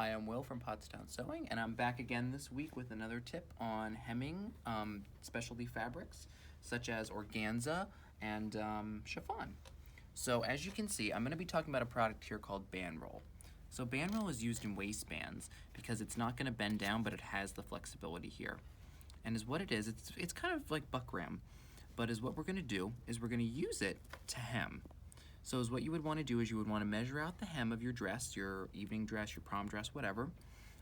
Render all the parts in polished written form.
Hi, I'm Will from Pottstown Sewing, and I'm back again this week with another tip on hemming specialty fabrics such as organza and chiffon. So as you can see, I'm going to be talking about a product here called band roll. So band roll is used in waistbands because it's not going to bend down, but it has the flexibility here. And as what it is, it's kind of like buckram, but as what we're going to do is we're going to use it to hem. So as what you would want to do is you would want to measure out the hem of your dress, your evening dress, your prom dress, whatever,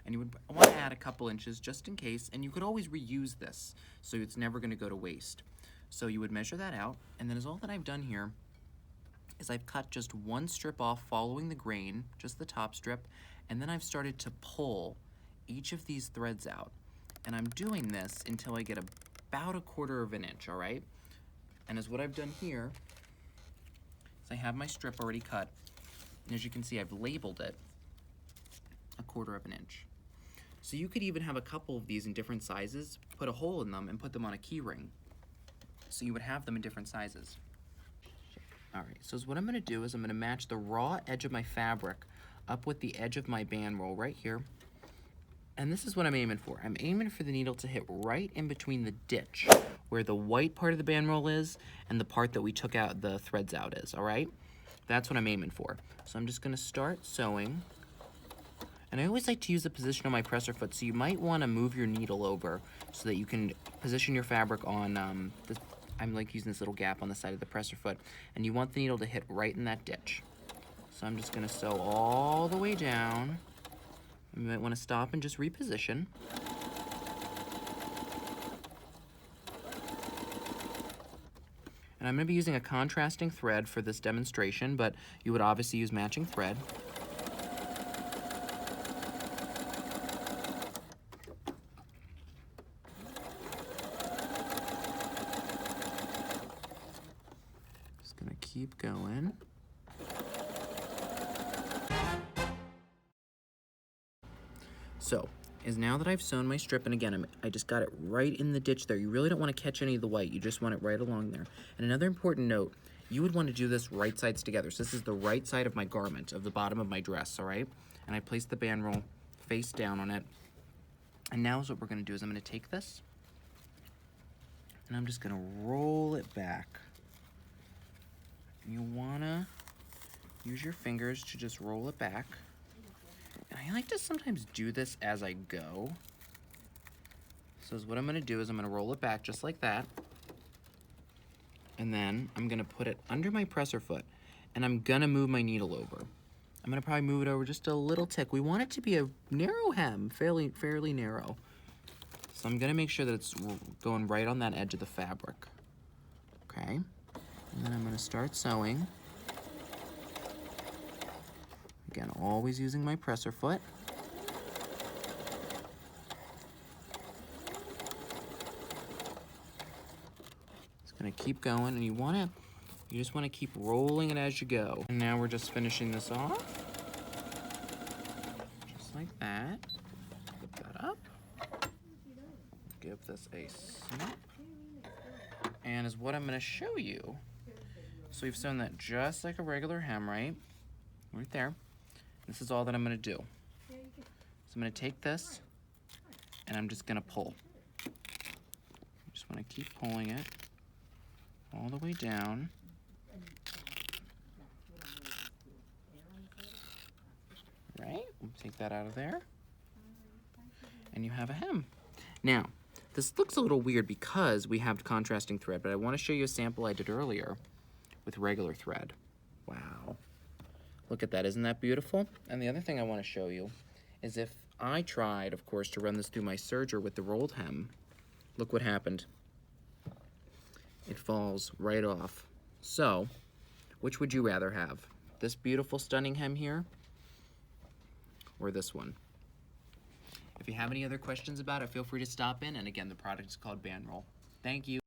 and you would want to add a couple inches just in case, and you could always reuse this, so it's never going to go to waste. So you would measure that out, and then all that I've done here is I've cut just one strip off following the grain, just the top strip, and then I've started to pull each of these threads out. And I'm doing this until I get about 1/4 of an inch, all right? And as what I've done here, I have my strip already cut, and as you can see, I've labeled it 1/4 of an inch. So you could even have a couple of these in different sizes, put a hole in them, and put them on a key ring. So you would have them in different sizes. Alright, so what I'm going to do is I'm going to match the raw edge of my fabric up with the edge of my band roll right here. And this is what I'm aiming for. I'm aiming for the needle to hit right in between the ditch, where the white part of the band roll is and the part that we took out the threads out is, all right? That's what I'm aiming for. So I'm just gonna start sewing. And I always like to use the position on my presser foot, so you might wanna move your needle over so that you can position your fabric on, I'm like using this little gap on the side of the presser foot, and you want the needle to hit right in that ditch. So I'm just gonna sew all the way down. You might want to stop and just reposition. And I'm going to be using a contrasting thread for this demonstration, but you would obviously use matching thread. Just going to keep going. So, now that I've sewn my strip, and again, I just got it right in the ditch there. You really don't want to catch any of the white. You just want it right along there. And another important note, you would want to do this right sides together. So this is the right side of my garment, of the bottom of my dress, all right? And I placed the band roll face down on it. And now what we're going to do is I'm going to take this, and I'm just going to roll it back. And you want to use your fingers to just roll it back. And I like to sometimes do this as I go. So what I'm going to do is I'm going to roll it back just like that. And then I'm going to put it under my presser foot. And I'm going to move my needle over. I'm going to probably move it over just a little tick. We want it to be a narrow hem, fairly narrow. So I'm going to make sure that it's going right on that edge of the fabric. Okay. And then I'm going to start sewing. Again, always using my presser foot. Just gonna keep going, and you just wanna keep rolling it as you go. And now we're just finishing this off. Just like that. Flip that up. Give this a snip. And is what I'm gonna show you. So we've sewn that just like a regular hem, right? Right there. This is all that I'm going to do. So I'm going to take this, and I'm just going to pull. Just want to keep pulling it all the way down. Right? We'll take that out of there. And you have a hem. Now, this looks a little weird because we have contrasting thread, but I want to show you a sample I did earlier with regular thread. Wow. Look at that, isn't that beautiful? And the other thing I want to show you is if I tried, of course, to run this through my serger with the rolled hem, look what happened. It falls right off. So, which would you rather have? This beautiful, stunning hem here, or this one? If you have any other questions about it, feel free to stop in. And again, the product is called Band Roll. Thank you.